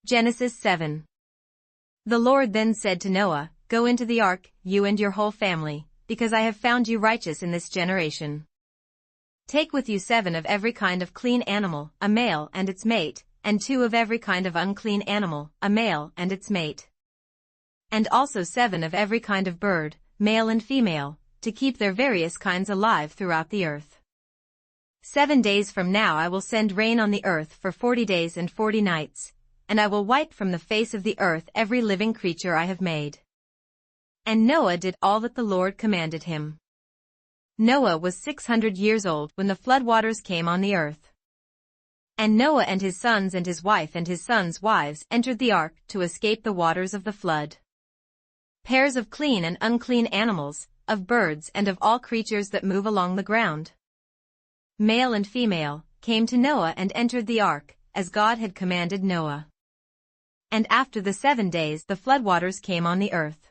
Genesis 7. The Lord then said to Noah, "Go into the ark, you and your whole family, because I have found you righteous in this generation. Take with you 7 of every kind of clean animal, a male and its mate, and 2 of every kind of unclean animal, a male and its mate. And also 7 of every kind of bird, male and female, to keep their various kinds alive throughout the earth. 7 days from now I will send rain on the earth for 40 days and 40 nights, and I will wipe from the face of the earth every living creature I have made." And Noah did all that the Lord commanded him. Noah was 600 years old when the floodwaters came on the earth. And Noah and his sons and his wife and his sons' wives entered the ark to escape the waters of the flood. Pairs of clean and unclean animals, of birds and of all creatures that move along the ground, male and female, came to Noah and entered the ark, as God had commanded Noah. And after the 7 days the floodwaters came on the earth.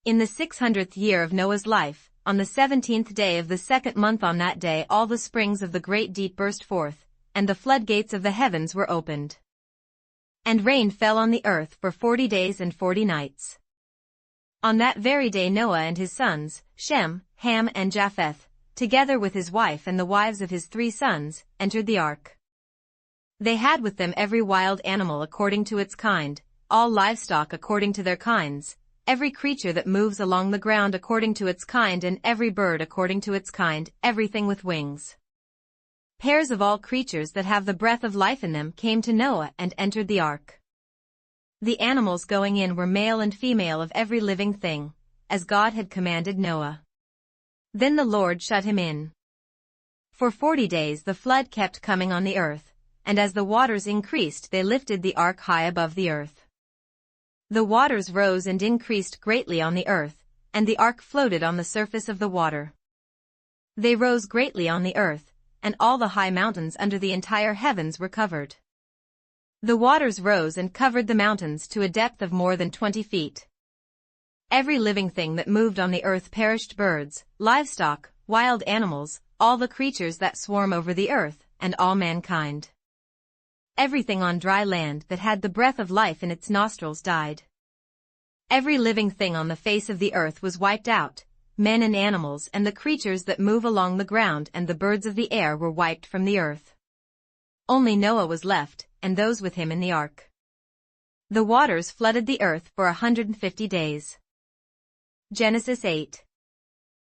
In the 600th year of Noah's life, on the 17th day of the 2nd month, on that day all the springs of the great deep burst forth, and the floodgates of the heavens were opened. And rain fell on the earth for 40 days and 40 nights. On that very day Noah and his sons, Shem, Ham and Japheth, together with his wife and the wives of his 3 sons, entered the ark. They had with them every wild animal according to its kind, all livestock according to their kinds, every creature that moves along the ground according to its kind, and every bird according to its kind, everything with wings. Pairs of all creatures that have the breath of life in them came to Noah and entered the ark. The animals going in were male and female of every living thing, as God had commanded Noah. Then the Lord shut him in. For 40 days the flood kept coming on the earth, and as the waters increased they lifted the ark high above the earth. The waters rose and increased greatly on the earth, and the ark floated on the surface of the water. They rose greatly on the earth, and all the high mountains under the entire heavens were covered. The waters rose and covered the mountains to a depth of more than 20 feet. Every living thing that moved on the earth perished: birds, livestock, wild animals, all the creatures that swarm over the earth, and all mankind. Everything on dry land that had the breath of life in its nostrils died. Every living thing on the face of the earth was wiped out, men and animals and the creatures that move along the ground and the birds of the air were wiped from the earth. Only Noah was left, and those with him in the ark. The waters flooded the earth for 150 days. Genesis 8.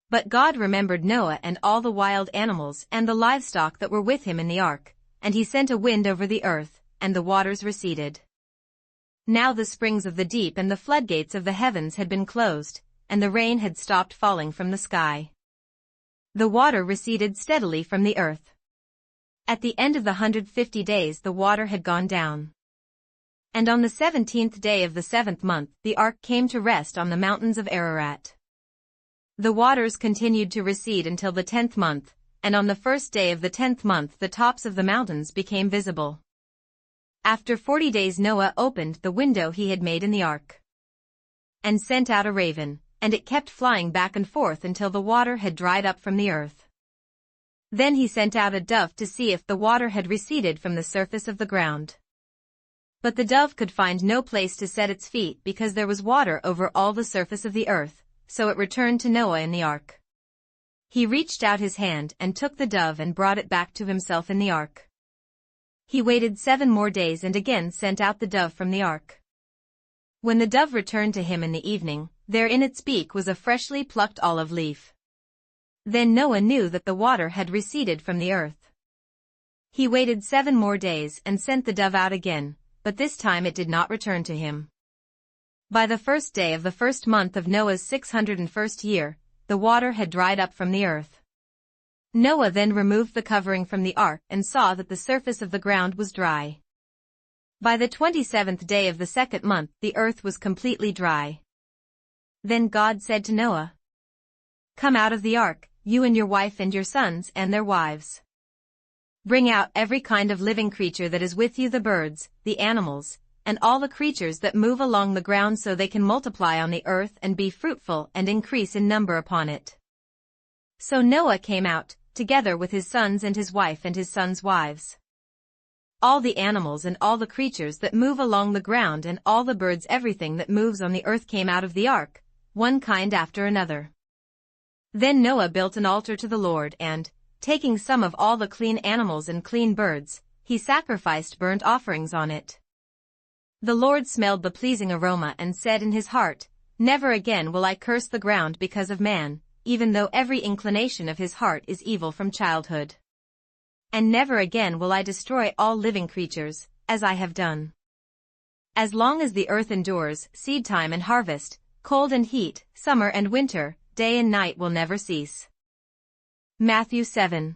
But God remembered Noah and all the wild animals and the livestock that were with him in the ark, and he sent a wind over the earth, and the waters receded. Now the springs of the deep and the floodgates of the heavens had been closed, and the rain had stopped falling from the sky. The water receded steadily from the earth. At the end of the 150 days the water had gone down. And on the 17th day of the 7th month the ark came to rest on the mountains of Ararat. The waters continued to recede until the 10th month, and on the 1st day of the 10th month the tops of the mountains became visible. After 40 days Noah opened the window he had made in the ark, and sent out a raven, and it kept flying back and forth until the water had dried up from the earth. Then he sent out a dove to see if the water had receded from the surface of the ground. But the dove could find no place to set its feet because there was water over all the surface of the earth, so it returned to Noah in the ark. He reached out his hand and took the dove and brought it back to himself in the ark. He waited 7 more days and again sent out the dove from the ark. When the dove returned to him in the evening, there in its beak was a freshly plucked olive leaf. Then Noah knew that the water had receded from the earth. He waited 7 more days and sent the dove out again, but this time it did not return to him. By the 1st day of the 1st month of Noah's 601st year, the water had dried up from the earth. Noah then removed the covering from the ark and saw that the surface of the ground was dry. By the 27th day of the 2nd month the earth was completely dry. Then God said to Noah, "Come out of the ark, you and your wife and your sons and their wives. Bring out every kind of living creature that is with you, the birds, the animals, and all the creatures that move along the ground, so they can multiply on the earth and be fruitful and increase in number upon it." So Noah came out, together with his sons and his wife and his sons' wives. all the animals and all the creatures that move along the ground and all the birds, everything that moves on the earth came out of the ark, one kind after another. Then Noah built an altar to the Lord and, taking some of all the clean animals and clean birds, he sacrificed burnt offerings on it. The Lord smelled the pleasing aroma and said in his heart, "Never again will I curse the ground because of man, even though every inclination of his heart is evil from childhood. And never again will I destroy all living creatures, as I have done. As long as the earth endures, seedtime and harvest, cold and heat, summer and winter, day and night will never cease." Matthew7.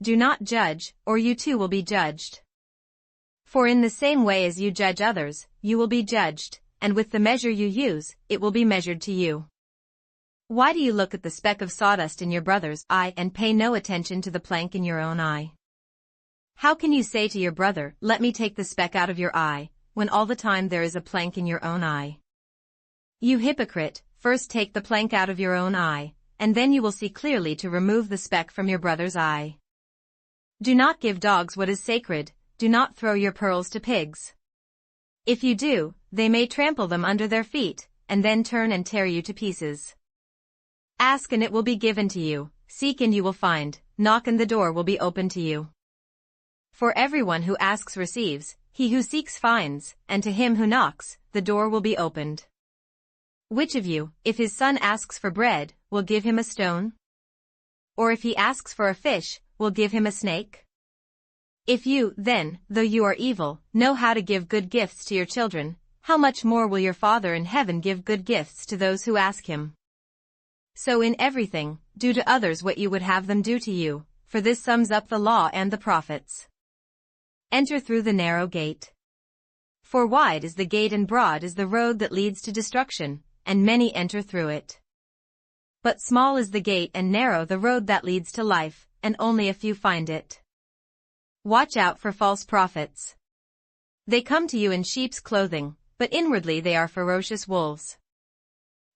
Do not judge, or you too will be judged. For in the same way as you judge others, you will be judged, and with the measure you use, it will be measured to you. Why do you look at the speck of sawdust in your brother's eye and pay no attention to the plank in your own eye? How can you say to your brother, "Let me take the speck out of your eye," when all the time there is a plank in your own eye? You hypocrite, first take the plank out of your own eye, and then you will see clearly to remove the speck from your brother's eye. Do not give dogs what is sacred, do not throw your pearls to pigs. If you do, they may trample them under their feet, and then turn and tear you to pieces. Ask and it will be given to you, seek and you will find, knock and the door will be opened to you. For everyone who asks receives, he who seeks finds, and to him who knocks, the door will be opened. Which of you, if his son asks for bread, will give him a stone? Or if he asks for a fish, will give him a snake? If you, then, though you are evil, know how to give good gifts to your children, how much more will your Father in heaven give good gifts to those who ask him? So in everything, do to others what you would have them do to you, for this sums up the law and the prophets. Enter through the narrow gate. For wide is the gate and broad is the road that leads to destruction, and many enter through it. But small is the gate and narrow the road that leads to life, and only a few find it. Watch out for false prophets. They come to you in sheep's clothing, but inwardly they are ferocious wolves.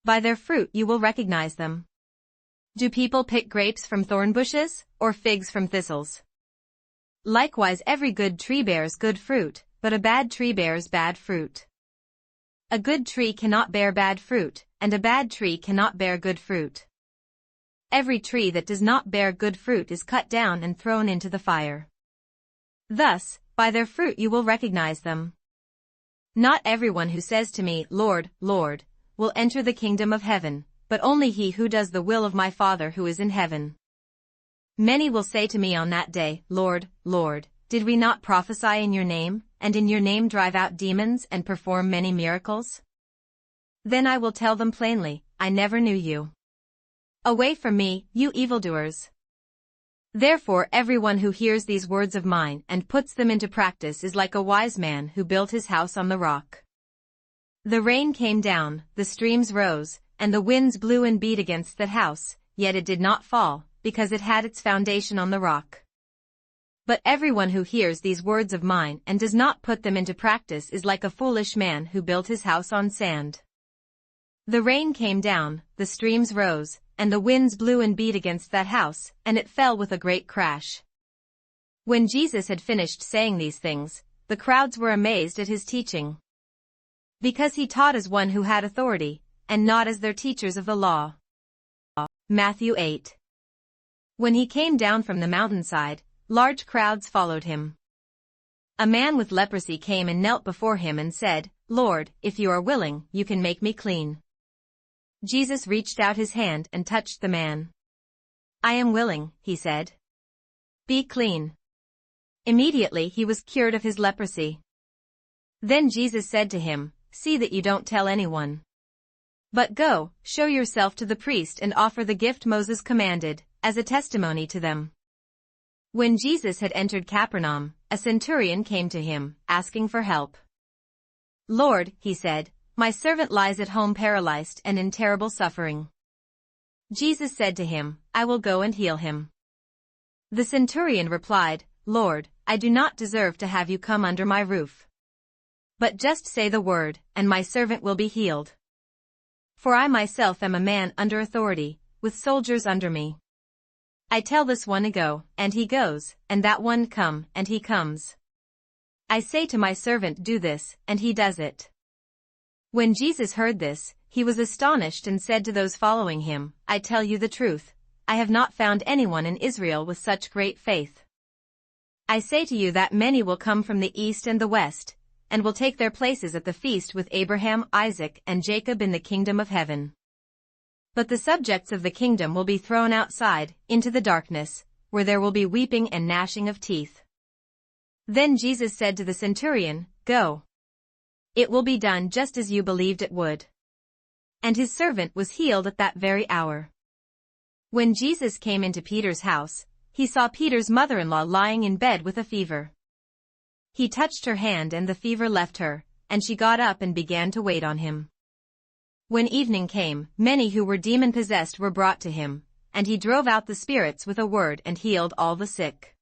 By their fruit you will recognize them. Do people pick grapes from thorn bushes, or figs from thistles? Likewise every good tree bears good fruit, but a bad tree bears bad fruit. A good tree cannot bear bad fruit, and a bad tree cannot bear good fruit. Every tree that does not bear good fruit is cut down and thrown into the fire. Thus, by their fruit you will recognize them. Not everyone who says to me, "Lord, Lord," will enter the kingdom of heaven, but only he who does the will of my Father who is in heaven. Many will say to me on that day, "Lord, Lord, did we not prophesy in your name, and in your name drive out demons and perform many miracles?" Then I will tell them plainly, "I never knew you. Away from me, you evildoers." Therefore everyone who hears these words of mine and puts them into practice is like a wise man who built his house on the rock. The rain came down, the streams rose, and the winds blew and beat against that house, yet it did not fall, because it had its foundation on the rock. But everyone who hears these words of mine and does not put them into practice is like a foolish man who built his house on sand. The rain came down, the streams rose, and the winds blew and beat against that house, and it fell with a great crash. When Jesus had finished saying these things, the crowds were amazed at his teaching. Because he taught as one who had authority, and not as their teachers of the law. Matthew8. When he came down from the mountainside, large crowds followed him. A man with leprosy came and knelt before him and said, "Lord, if you are willing, you can make me clean." Jesus reached out his hand and touched the man. "I am willing," he said. "Be clean." Immediately he was cured of his leprosy. Then Jesus said to him, "See that you don't tell anyone. But go, show yourself to the priest and offer the gift Moses commanded, as a testimony to them." When Jesus had entered Capernaum, a centurion came to him, asking for help. "Lord," he said, "my servant lies at home paralyzed and in terrible suffering." Jesus said to him, "I will go and heal him." The centurion replied, "Lord, I do not deserve to have you come under my roof. But just say the word, and my servant will be healed. For I myself am a man under authority, with soldiers under me. I tell this one to go, and he goes, and that one come, and he comes. I say to my servant, do this, and he does it." When Jesus heard this, he was astonished and said to those following him, "I tell you the truth, I have not found anyone in Israel with such great faith. I say to you that many will come from the east and the west, and will take their places at the feast with Abraham, Isaac, and Jacob in the kingdom of heaven. But the subjects of the kingdom will be thrown outside, into the darkness, where there will be weeping and gnashing of teeth." Then Jesus said to the centurion, "Go. It will be done just as you believed it would." And his servant was healed at that very hour. When Jesus came into Peter's house, he saw Peter's mother-in-law lying in bed with a fever. He touched her hand and the fever left her, and she got up and began to wait on him. When evening came, many who were demon-possessed were brought to him, and he drove out the spirits with a word and healed all the sick.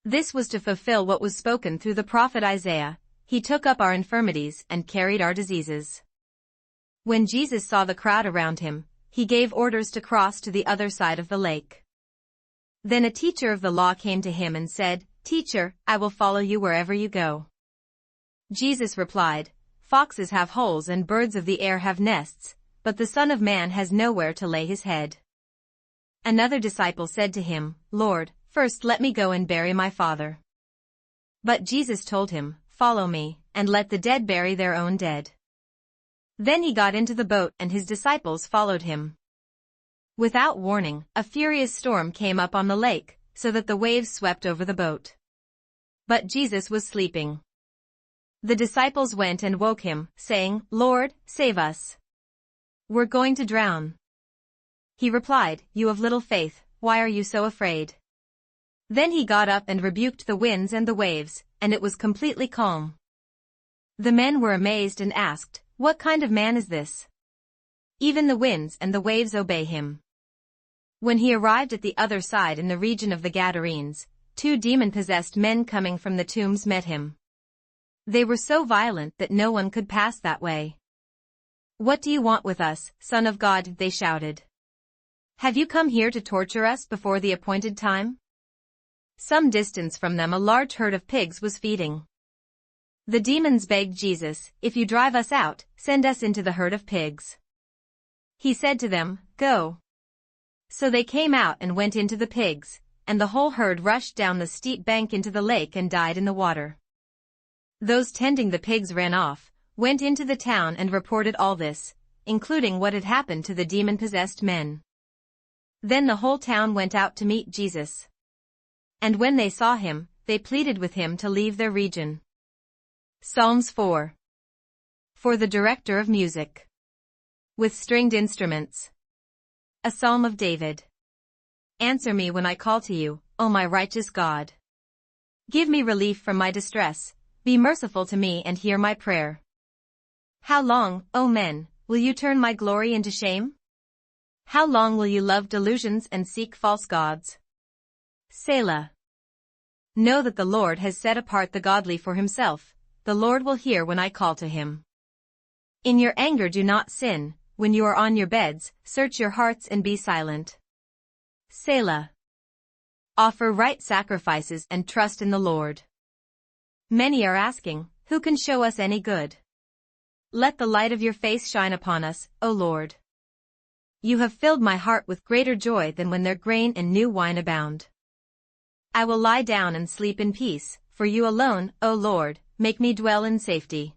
This was to fulfill what was spoken through the prophet Isaiah, "He took up our infirmities and carried our diseases." When Jesus saw the crowd around him, he gave orders to cross to the other side of the lake. Then a teacher of the law came to him and said, "Teacher, I will follow you wherever you go." Jesus replied, "Foxes have holes and birds of the air have nests, but the Son of Man has nowhere to lay his head." Another disciple said to him, "Lord, first let me go and bury my father." But Jesus told him, "Follow me, and let the dead bury their own dead." Then he got into the boat and his disciples followed him. Without warning, a furious storm came up on the lake, so that the waves swept over the boat. But Jesus was sleeping. The disciples went and woke him, saying, "Lord, save us. We're going to drown." He replied, "You of little faith, why are you so afraid?" Then he got up and rebuked the winds and the waves, and it was completely calm. The men were amazed and asked, "What kind of man is this? Even the winds and the waves obey him." When he arrived at the other side in the region of the Gadarenes, 2 demon-possessed men coming from the tombs met him. They were so violent that no one could pass that way. "What do you want with us, Son of God?" they shouted. "Have you come here to torture us before the appointed time?" Some distance from them a large herd of pigs was feeding. The demons begged Jesus, "If you drive us out, send us into the herd of pigs." He said to them, "Go." So they came out and went into the pigs, and the whole herd rushed down the steep bank into the lake and died in the water. Those tending the pigs ran off, went into the town and reported all this, including what had happened to the demon-possessed men. Then the whole town went out to meet Jesus. And when they saw him, they pleaded with him to leave their region. Psalms 4. For the director of music. With stringed instruments. A psalm of David. Answer me when I call to you, O my righteous God. Give me relief from my distress, be merciful to me and hear my prayer. How long, O men, will you turn my glory into shame? How long will you love delusions and seek false gods? Selah. Know that the Lord has set apart the godly for himself, the Lord will hear when I call to him. In your anger do not sin, when you are on your beds, search your hearts and be silent. Selah. Offer right sacrifices and trust in the Lord. Many are asking, who can show us any good? Let the light of your face shine upon us, O Lord. You have filled my heart with greater joy than when their grain and new wine abound. I will lie down and sleep in peace, for you alone, O Lord, make me dwell in safety.